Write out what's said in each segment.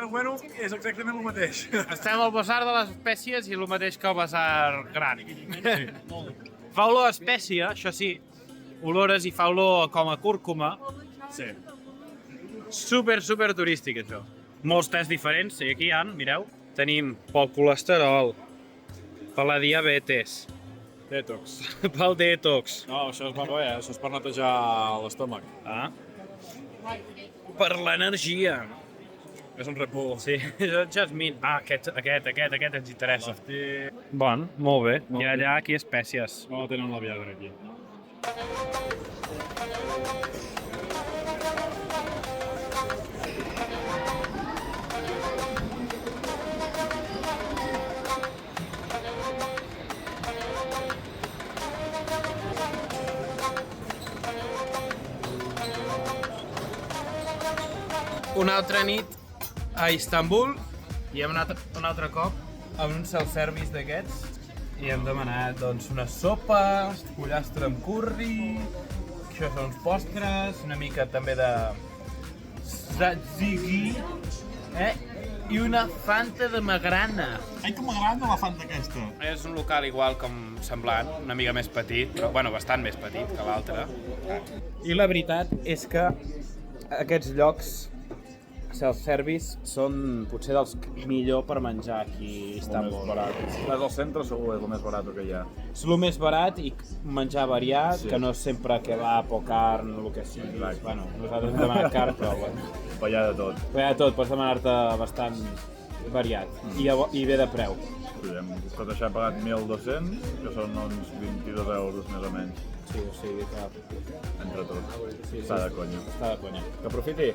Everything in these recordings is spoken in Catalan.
Bueno, és exactament el mateix. Estem al basar de les espècies i el mateix que el basar gran. Fa olor a espècia, això sí, olores i fa olor com a cúrcuma. Sí. Super turístic, això. Molts tests diferents, i aquí hi ha, mireu. Tenim pel colesterol, per la diabetes, Detox. pel detox. No, això és molt bé, això és per netejar l'estómac. Ah. Per l'energia. És un Red Bull. Sí, és el jasmine. Ah, aquest ens interessa. Bon, molt bé. I allà aquí espècies. No tenen la Viagra aquí. Una altra nit a Istanbul i hem anat un altre cop a un self-service d'aquests i hem demanat doncs, una sopa, pollastre amb curri, això són uns postres, una mica també de tzatziki, i una Fanta de Magrana. Ai, que m'agrada la Fanta aquesta. És un local igual com semblant, una mica més petit, però bueno, bastant més petit que l'altre. I la veritat és que aquests llocs self-service són potser dels millor per menjar aquí a Istanbul. És al centre segur és el més barat que hi ha. És el més barat i menjar variat, que no sempre kebab o carn o el que sigui. Bueno, nosaltres hem demanat carn, però bueno. Però hi ha de tot. Però hi ha de tot, pots demanar-te bastant variat i bé de preu. Sí, hem tot això pagat 1.200, que són uns 22 euros més o menys. Sí, o sigui que... Entre tot. Sí, Està de conya. Està de conya. Que aprofiti.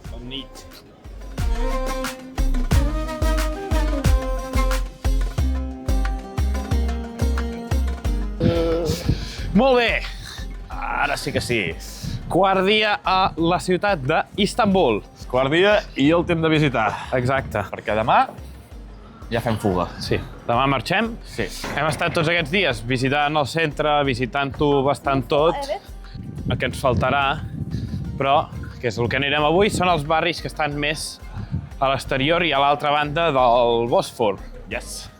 Bon nit. Molt bé, ara sí que sí. Quart dia a la ciutat d'Istanbul. Quart dia i el temps de visitar. Exacte. Perquè demà ja fem fuga. Sí, demà marxem. Sí. Hem estat tots aquests dies visitant el centre, visitant-ho bastant tot. El que ens faltarà, però, que és el que anirem avui, són els barris que estan més a l'exterior i a l'altra banda del Bòsfor. Yes.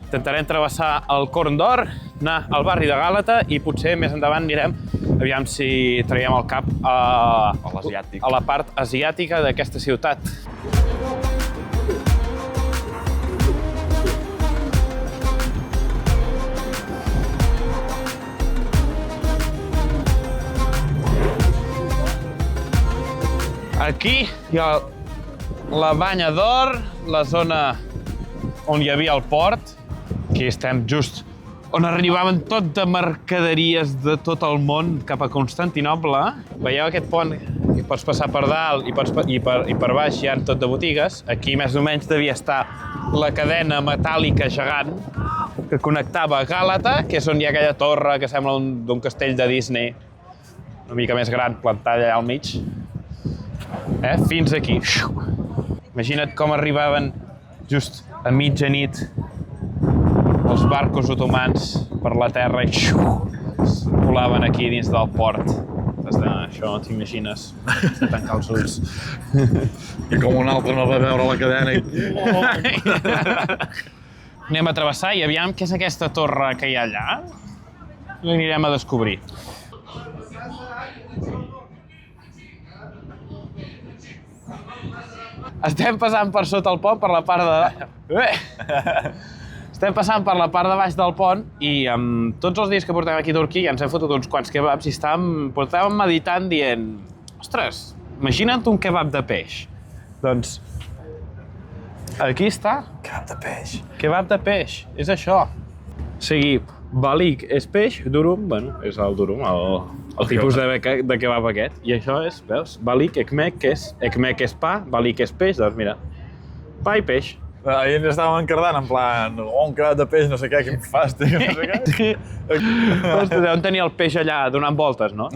Intentarem travessar el Corn d'Or, anar al barri de Gàlata i potser més endavant anirem, aviam si traiem el cap a la part asiàtica d'aquesta ciutat. Aquí hi ha la Banya d'Or, la zona on hi havia el port. Aquí estem just on arribaven tot de mercaderies de tot el món cap a Constantinoble. Veieu aquest pont? Hi pots passar per dalt i per baix hi ha tot de botigues. Aquí més o menys devia estar la cadena metàl·lica gegant que connectava Gàlata, que és on hi ha aquella torre que sembla d'un castell de Disney, una mica més gran, plantada allà al mig. Fins aquí. Imagina't com arribaven just a mitjanit els barcos otomans per la terra i volaven aquí dins del port. Això no t'imagines, de tancar els ulls. I com un altre no va veure la cadena i... Anem a travessar i aviam què és aquesta torre que hi ha allà. L'anirem a descobrir. Estem passant per sota el pont, per la part de... Estem passant per la part de baix del pont i amb tots els dies que portem aquí a Turquia ens hem fotut uns quants kebabs i portàvem meditant dient ostres, imagina't un kebab de peix. Doncs aquí està. Kebab de peix. Kebab de peix, és això. O sigui, balik és peix, durum, bueno, és el durum, el tipus de kebab aquest. I això és, veus, balik, ekmek és pa, balik és peix, doncs mira, pa i peix. Ahir ens estàvem encardant en plan, un kebab de peix, no sé què, quin fàstic, no sé què. Ostres, deuen tenir el peix allà donant voltes, no?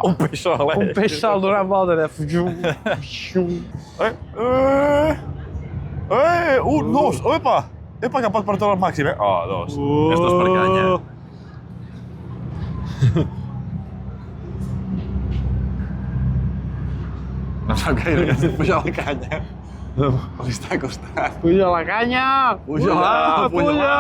Un peix sol, Un peix sol donant voltes. Un, dos, opa! Epa, que pot per tot el màxim, eh? Oh, dos. És dos per canya. No sap gaire que estic pujant la canya. Li està costant. Puja la canya! Puja-la! Puja-la!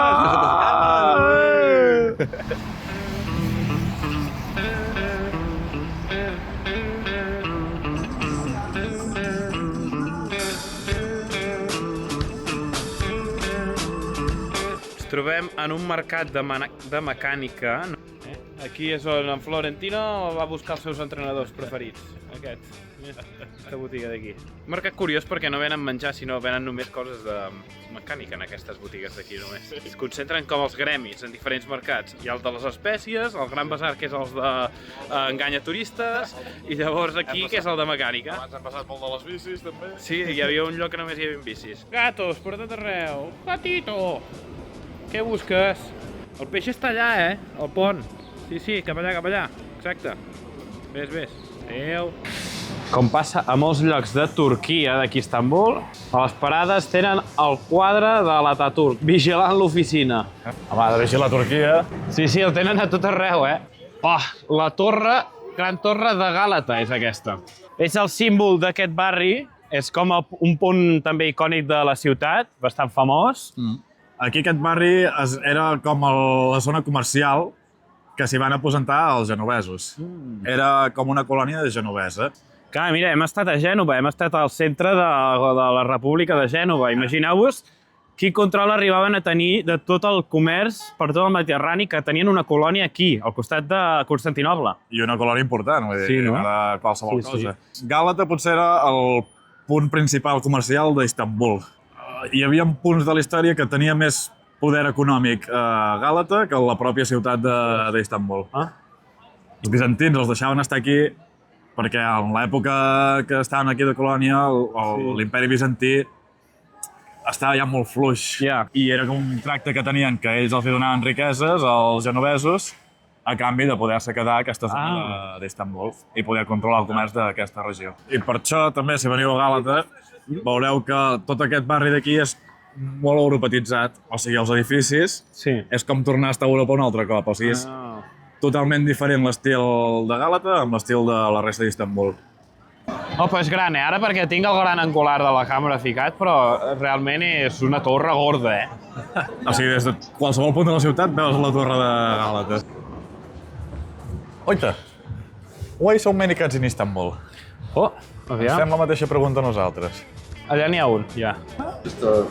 Ens trobem en un mercat de mecànica. Aquí és on en Florentino va buscar els seus entrenadors preferits. Aquesta botiga d'aquí. Un mercat curiós perquè no venen menjar, sinó venen només coses de mecànica en aquestes botigues d'aquí només. Es concentren com els gremis en diferents mercats. Hi ha el de les espècies, el Gran Bazar, que és els d'enganya turistes, i llavors aquí, que és el de mecànica. Abans hem passat pel de les bicis, també. Sí, hi havia un lloc que només hi havia bicis. Gatos, per tot arreu. Gatito! Què busques? El peix està allà, al pont. Sí, cap allà. Exacte. Vés. Adéu. Com passa a molts llocs de Turquia, d'aquí Istanbul, a les parades tenen el quadre de l'Ataturk, vigilant l'oficina. Home, ha de vigilar Turquia. Sí, el tenen a tot arreu, la torre, gran torre de Gàlata és aquesta. És el símbol d'aquest barri, és com un punt també icònic de la ciutat, bastant famós. Aquí aquest barri era com la zona comercial que s'hi van aposentar els genovesos. Era com una colònia de genovesa. Clar, mira, hem estat a Gènova, hem estat al centre de la República de Gènova. Imagineu-vos quin control arribaven a tenir de tot el comerç per tot el Mediterrani, que tenien una colònia aquí, al costat de Constantinoble. I una colònia important, vull dir, no? De qualsevol cosa. Gàlata potser era el punt principal comercial d'Istanbul. Hi havia punts de la història que tenia més poder econòmic a Gàlata que a la pròpia ciutat d'Istanbul. Els bizantins els deixaven estar aquí perquè en l'època que estaven aquí de colònia, l'imperi bizantí estava ja molt fluix. I era com un tracte que tenien que ells els donaven riqueses als genovesos a canvi de poder-se quedar a aquesta zona d'Istanbul i poder controlar el comerç d'aquesta regió. I per això també, si veniu a Gàlata, veureu que tot aquest barri d'aquí és molt europetitzat. O sigui, els edificis és com tornar a estar a Europa un altre cop. O sigui, és totalment diferent l'estil de Gàlata amb l'estil de la resta d'Istanbul. Opa, és gran, ara perquè tinc el gran angular de la càmera ficat, però realment és una torre gorda, O sigui, des de qualsevol punt de la ciutat veus la torre de Gàlata. Oita, why so many cats in Istanbul? Aviam. Fem la mateixa pregunta a nosaltres. Allà n'hi ha un, ja.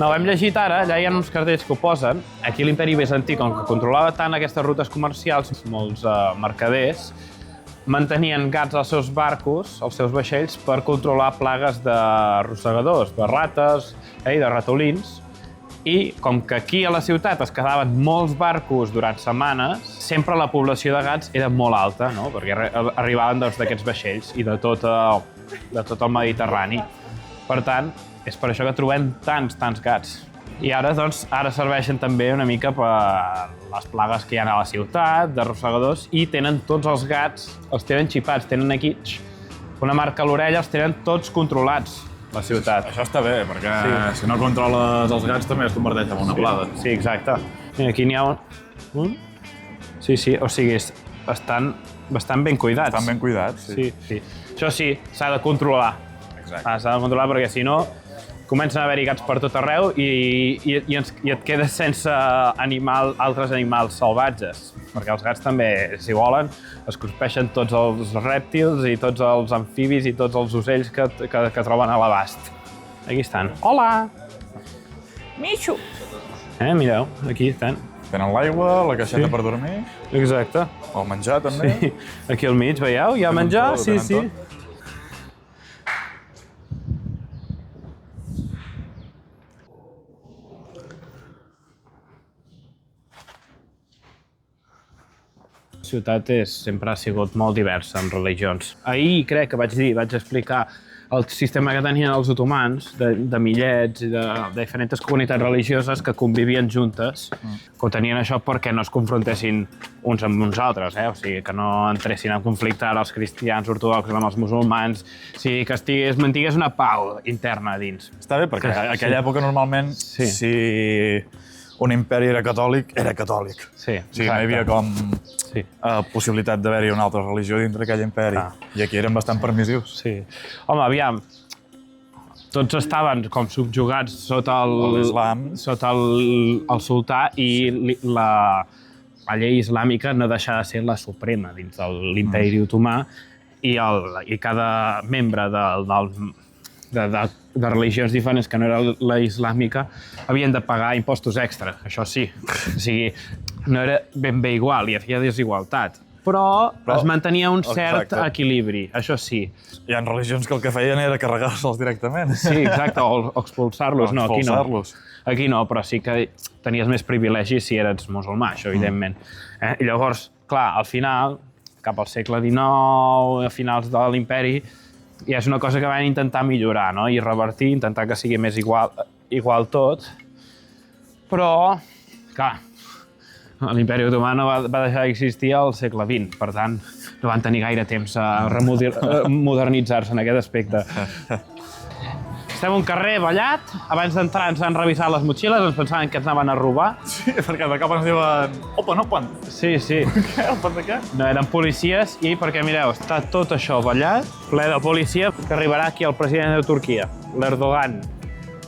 No, ho hem llegit ara, allà hi ha uns cartells que ho posen. Aquí l'Imperi Bizantí, com que controlava tant aquestes rutes comercials, molts mercaders mantenien gats als seus barcos, als seus vaixells, per controlar plagues de rosegadors, de rates i de ratolins. I com que aquí a la ciutat es quedaven molts barcos durant setmanes, sempre la població de gats era molt alta, no? Perquè arribaven d'aquests vaixells i de tot el Mediterrani. Per tant, és per això que trobem tants gats. I ara, doncs, serveixen també una mica per les plagues que hi ha a la ciutat, de rosegadors, i tenen tots els gats, els tenen xipats, tenen aquí una marca a l'orella, els tenen tots controlats, la ciutat. Això està bé, perquè si no controles els gats també es converteix en una plaga. Sí, exacte. Mira, aquí n'hi ha un. Sí, o sigui, estan bastant ben cuidats. Estan ben cuidats, sí. Això sí, s'ha de controlar. Exacte. S'ha de controlar perquè si no comencen a haver-hi gats per tot arreu i et quedes sense altres animals salvatges. Perquè els gats també, si volen, es cruspeixen tots els rèptils i tots els amfibis i tots els ocells que troben a l'abast. Aquí estan. Hola! Micho! Mireu, aquí estan. Tenen l'aigua, la caixeta per dormir. Exacte. El menjar, també. Sí, aquí al mig, veieu? Hi ha menjar? Sí. La ciutat sempre ha sigut molt diversa en religions. Ahir crec que vaig explicar el sistema que tenien els otomans, de millets i de diferents comunitats religioses que convivien juntes, que ho tenien això perquè no es confrontessin uns amb uns altres, o sigui, que no entressin en conflicte ara els cristians ortodoxos amb els musulmans, o sigui, que mantingués una pau interna dins. Està bé, perquè en aquella època normalment, si un imperi era catòlic, era catòlic. Sí, O sigui, no hi havia com Sí. possibilitat d'haver-hi una altra religió dintre aquell imperi. I aquí eren bastant permissius. Sí. Home, aviam, tots estaven com subjugats sota l'islam. sota el sultà i la llei islàmica no deixa de ser la suprema dins de l'imperi otomà i cada membre de religions diferents que no era la islàmica havien de pagar impostos extra, això sí. O sigui, no era ben bé igual, hi havia desigualtat. Però es mantenia un cert equilibri, això sí. Hi ha religions que el que feien era carregar-se'ls directament. Sí, exacte, o expulsar-los. No, aquí no. Expulsar-los. Aquí no, però sí que tenies més privilegis si eres musulmà, això, evidentment. I llavors, clar, al final, cap al segle XIX, a finals de l'imperi, ja és una cosa que van intentar millorar, no? I revertir, intentar que sigui més igual tot. Però, clar, l'imperi otomà no va deixar d'existir al segle XX, per tant, no van tenir gaire temps a modernitzar-se en aquest aspecte. Estem a un carrer ballat, abans d'entrar ens han revisat les motxilles, ens pensaven que ens anaven a robar. Sí, perquè de cop ens diuen open. Sí, sí. Què? Open de què? No, eren policies i, perquè mireu, està tot això ballat, ple de policia, que arribarà aquí el president de Turquia, l'Erdogan.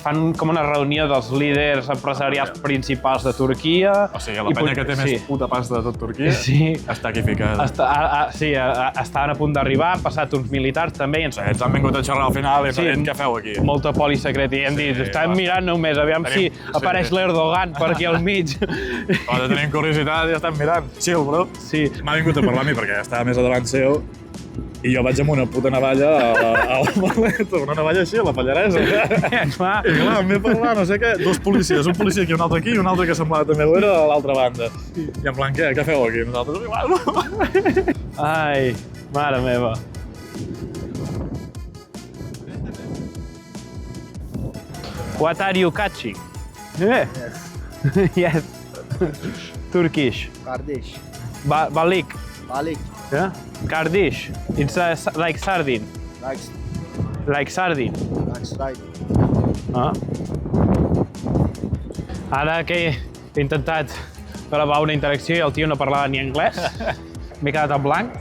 Fan com una reunió dels líders empresarials principals de Turquia. O sigui, la penya que té més puta pasta de tot Turquia està aquí ficada. Sí, estaven a punt d'arribar, han passat uns militars també. Ens han vingut a xerrar al final i què feu aquí? Molta poli secreta i hem dit, estàvem mirant només, aviam si apareix l'Erdogan per aquí al mig. Tenim curiositat i estem mirant. Chill, bro. Sí. M'ha vingut a parlar a mi perquè estava més a davant seu i jo vaig amb una puta navalla a la maleta, una navalla així, a la pallaresa. I clar, em ve a parlar, no sé què, dos policies, un policia aquí, un altre aquí i un altre que semblava també ho era a l'altra banda. I en plan, què feu aquí? Nosaltres igual. Ai, mare meva. What are you catching? Yes. Turkish. Kardeş. Balik. Balik. Yeah? Kardish. It's like sardine. Like sardine. That's right. Ah. Ara que he intentat gravar una interacció i el tio no parlava ni anglès, m'he quedat en blanc.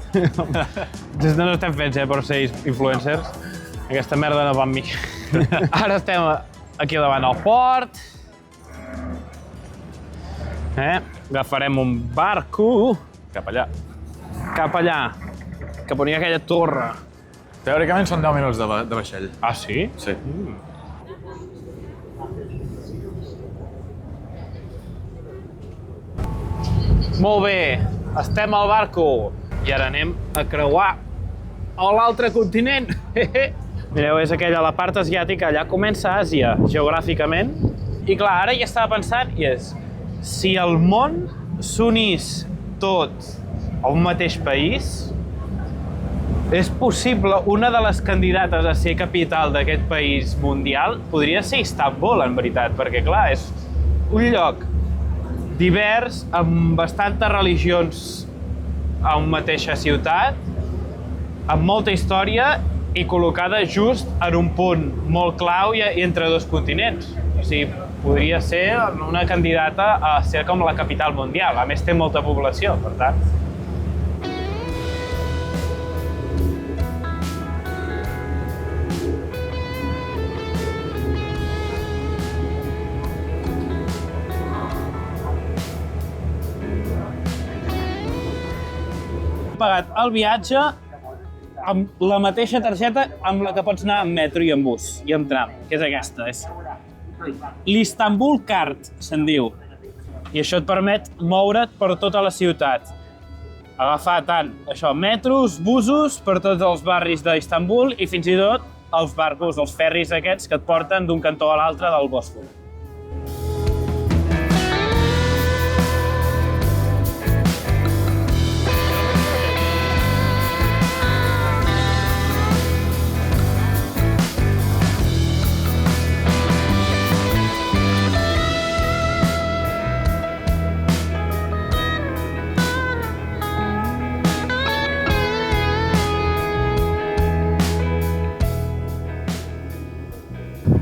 No estem fent per ser influencers. Aquesta merda no va amb mi. Ara estem aquí davant al port. Agafarem un barco Cap allà. cap allà, cap on hi ha aquella torre. Teòricament són 10 minuts de vaixell. Ah, sí? Sí. Molt bé, estem al barco i ara anem a creuar a l'altre continent. Mireu, és aquella, la part asiàtica, allà comença Àsia, geogràficament. I clar, ara ja estava pensant, i és, si el món s'unís tot a un mateix país, és possible, una de les candidates a ser capital d'aquest país mundial podria ser Istanbul, en veritat, perquè clar, és un lloc divers, amb bastantes religions a una mateixa ciutat, amb molta història i col·locada just en un punt molt clau i entre dos continents. O sigui, podria ser una candidata a ser com la capital mundial. A més, té molta població, per tant. He pagat el viatge amb la mateixa targeta amb la que pots anar en metro i en bus i en tram, que és aquesta. És l'Istanbul Card, se'n diu. I això et permet moure't per tota la ciutat. Agafar tant metros, busos per tots els barris d'Istanbul i fins i tot els barcos, els ferris aquests que et porten d'un cantó a l'altre del Bòsfor.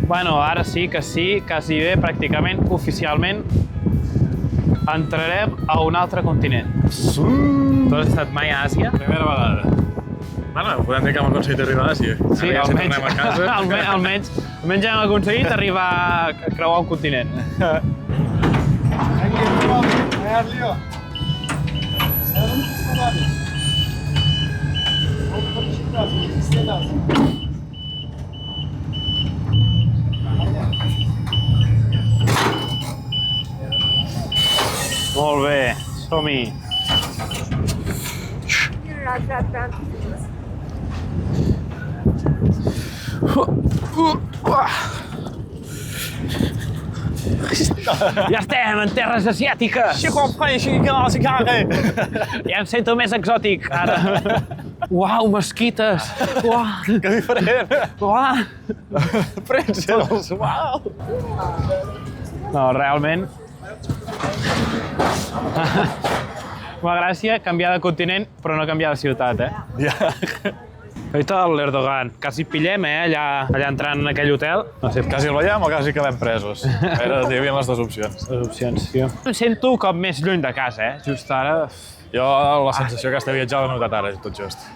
Bueno, ara sí que sí, quasi bé, pràcticament, oficialment, entrarem a un altre continent. Tu has estat mai a Àsia? Primera vegada. Bueno, podem dir que hem aconseguit arribar a Àsia. Sí, Ara ja si almenys, tornem a casa. almenys ja hem aconseguit arribar a creuar un continent. Molt bé, som-hi. Ja estem en terres asiàtiques! Ja em sento més exòtic, ara. Uau, mesquites! Uau! Que diferent! Uau! Pretzels, uau! No, realment... Fa gràcia canviar de continent, però no canviar de ciutat, Ja. Oita l'Erdogan, quasi pillem, allà entrant en aquell hotel. No sé, Quasi el veiem o quasi quedem presos? Hi havia les dues opcions. les opcions, tio. Em sento com més lluny de casa, just ara. Jo la sensació que estic viatjant l'he notat ara, tot just.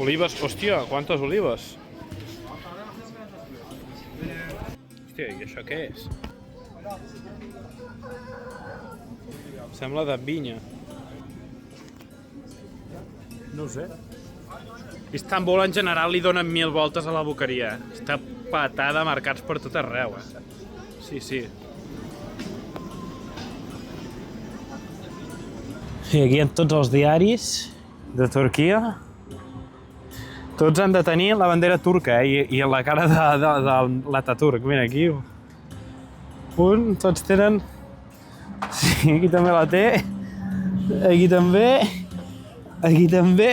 Olives, hòstia, quantes olives? Hòstia, i això què és? Sembla de vinya. No ho sé. Istanbul en general li donen 1000 voltes a la boqueria. Està patada de mercats per tot arreu, Sí, sí. I aquí en tots els diaris de Turquia tots han de tenir la bandera turca, i la cara de l'Ataturk. Mira, aquí. Tots tenen... Sí, aquí també la té. Aquí també. Aquí també.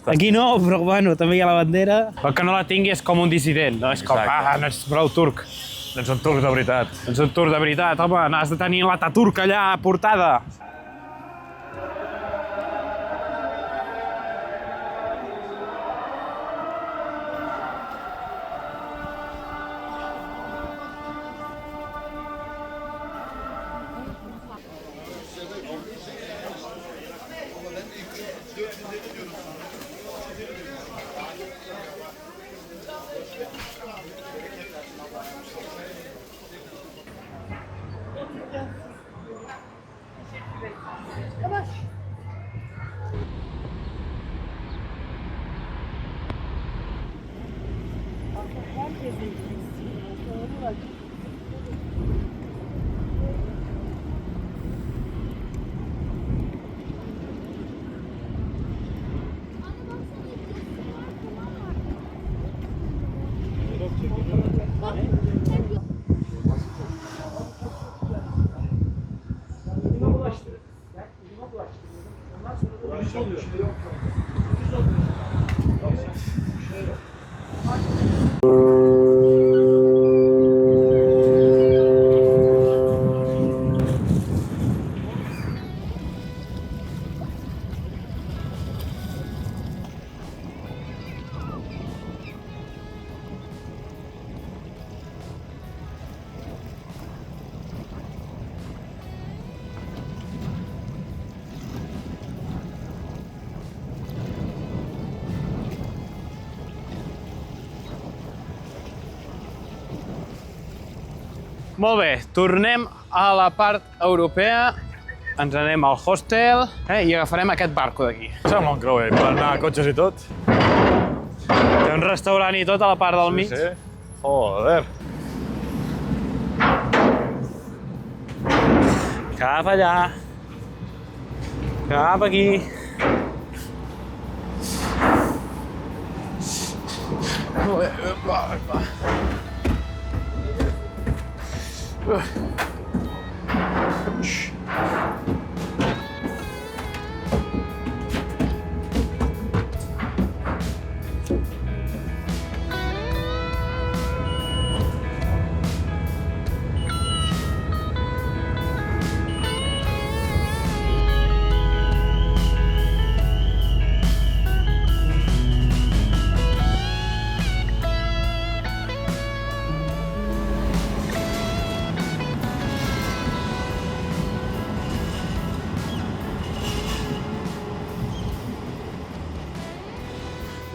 Aquí no, però bueno, també hi ha la bandera. El que no la tingui és com un dissident, no? És com, no ets prou turc. Ets un turc de veritat. Ets un turc de veritat, home, has de tenir l'Ataturk allà portada. Molt bé, tornem a la part europea, ens anem al hostel i agafarem aquest barco d'aquí. Sembla un creuer, per anar a cotxes i tot. Té un restaurant i tot a la part del mig. Sí. Joder. Cap allà. Cap aquí.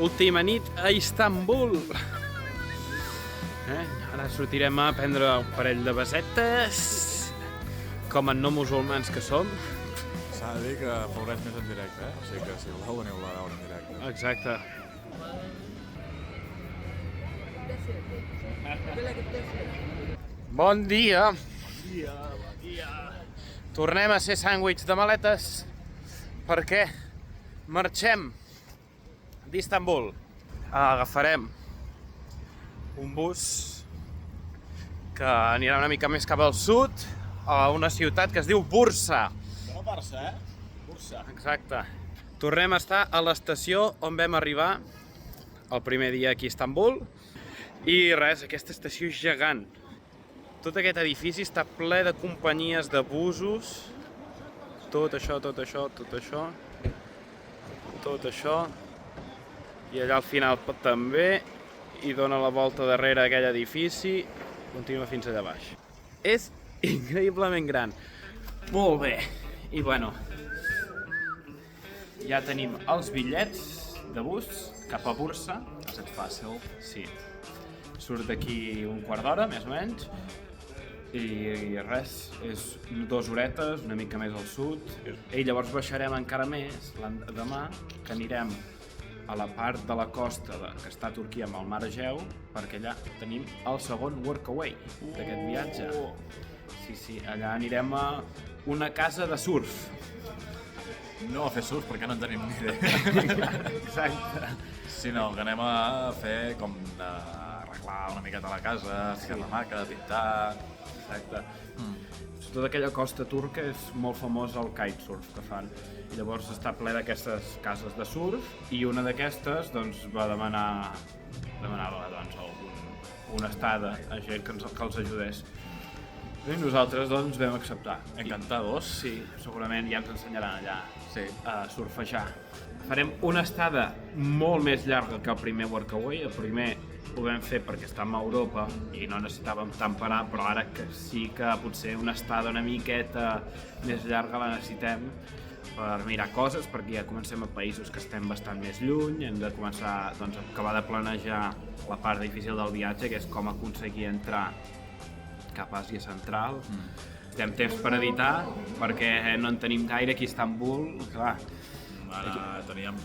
Última nit a Istanbul. Ara sortirem a prendre un parell de besetes, com a no musulmans que som. S'ha de dir que veurem més en directe, O sigui que si voleu aneu-la a veure en directe. Exacte. Bon dia. Tornem a ser sàndwich de maletes perquè marxem d'Istanbul. Agafarem un bus que anirà una mica més cap al sud, a una ciutat que es diu Bursa. No Barça, Bursa. Exacte. Tornem a estar a l'estació on vam arribar el primer dia aquí a Istanbul. I res, aquesta estació és gegant. Tot aquest edifici està ple de companyies de busos. Tot això. I allà al final també. I dona la volta darrere aquell edifici. Continua fins allà baix. És increïblement gran. Molt bé. I bueno, ja tenim els bitllets de bus cap a Bursa. Ha estat fàcil. Sí. Surt d'aquí un quart d'hora, més o menys. I res, és 2 horetes, una mica més al sud. I llavors baixarem encara més demà, que anirem a la part de la costa que està a Turquia amb el mar Egeu, perquè allà tenim el segon workaway d'aquest viatge. Sí, allà anirem a una casa de surf. No a fer surf perquè no en tenim ni idea. Exacte. Sinó que anem a fer com d'arreglar una miqueta la casa, ficar la maca, pintar... Exacte. Tota aquella costa turca és molt famós el kitesurf que fan. I llavors està ple d'aquestes cases de surf i una d'aquestes doncs, va demanava doncs, una estada a gent que els ajudés. I nosaltres doncs vam acceptar. Encantados. Sí, segurament ja ens ensenyaran allà a surfejar. Farem una estada molt més llarga que el primer workaway. El primer ho vam fer perquè estàvem a Europa i no necessitàvem tant parar, però ara que sí que potser una estada una miqueta més llarga la necessitem per mirar coses, perquè ja comencem a països que estem bastant més lluny, hem de començar doncs, a acabar de planejar la part difícil del viatge, que és com aconseguir entrar cap a Àsia Central. Tindrem temps per editar, perquè no en tenim gaire aquí a Istanbul, clar. Ara teníem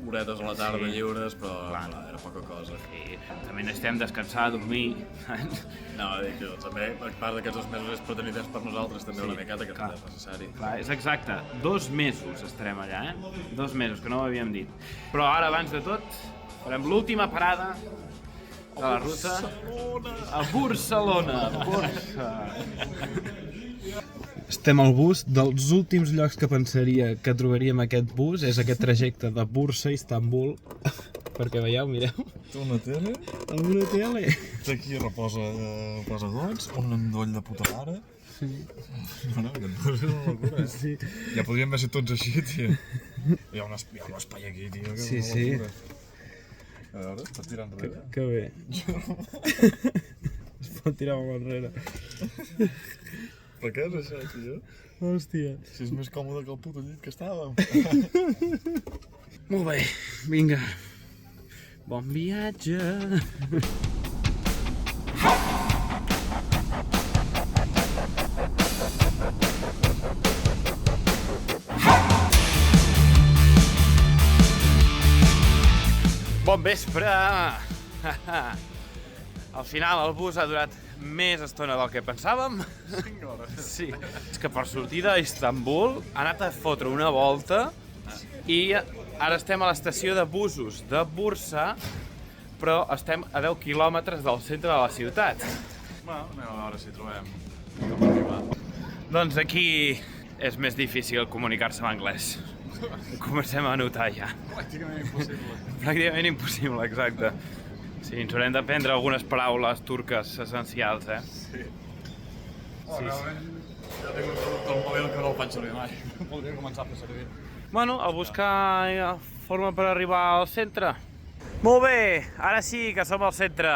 horetes a la tarda lliures, però clar, era poca cosa. I també necessitem descansar, dormir. No, dic jo, també, a part d'aquests 2 mesos és per tenir temps per nosaltres, també una miqueta, que és necessari. Clar, és exacte. 2 mesos estarem allà, 2 mesos, que no ho havíem dit. Però ara, abans de tot, farem l'última parada de la ruta a Barcelona. Estem al bus. Dels últims llocs que pensaria que trobaríem aquest bus és aquest trajecte de Bursa a Istanbul. Perquè veieu, mireu. Té una tele. Una tele. Aquí reposa gots, un endoll de puta mare. Sí. Bueno, que no és una locura, Sí. Ja podríem ser tots així, tio. Hi ha un espai aquí, tio, que és una locura. A veure, es pot tirar enrere? Que bé. Es pot tirar molt enrere. Per què és això, tio? Hòstia. Si és més còmode que el puto llit que estàvem. Molt bé, vinga. Bon viatge. Bon vespre! Al final el bus ha durat més estona del que pensàvem. 5 hores. Sí. És que per sortir d'Istanbul ha anat a fotre una volta i ara estem a l'estació de busos de Bursa, però estem a 10 quilòmetres del centre de la ciutat. Bueno, anem a veure si trobem com arribar. Doncs aquí és més difícil comunicar-se en anglès. Ho comencem a notar ja. Pràcticament impossible. Pràcticament impossible, exacte. Sí, ens haurem d'aprendre algunes paraules turques essencials, Sí. Realment, ja tinc un producte al mòbil que no el faig servir mai. Podria començar a fer servir. Bueno, a buscar forma per arribar al centre. Molt bé, ara sí que som al centre.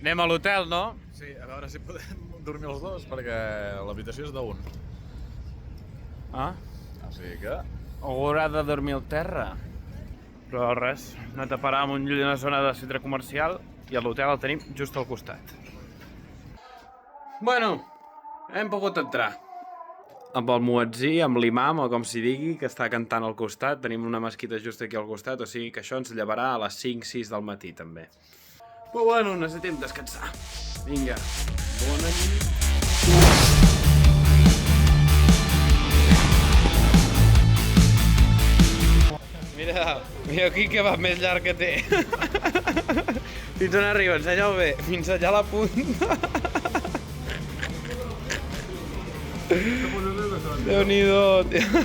Anem a l'hotel, no? Sí, a veure si podem dormir els dos, perquè l'habitació és d'un. Ah? O sigui que... O haurà de dormir al terra. Però res, hem anat a parar en una zona de centre comercial i l'hotel el tenim just al costat. Bueno, hem pogut entrar. Amb el muetzí, amb l'imam, o com s'hi digui, que està cantant al costat. Tenim una mesquita just aquí al costat, o sigui que això ens llevarà a les 5-6 del matí, també. Però bueno, necessitem descansar. Vinga, bona nit. Mira aquí que va més llarg que té. Fins on arriba? Ensenya-ho bé. Fins allà a la punta. Déu-n'hi-do, tio.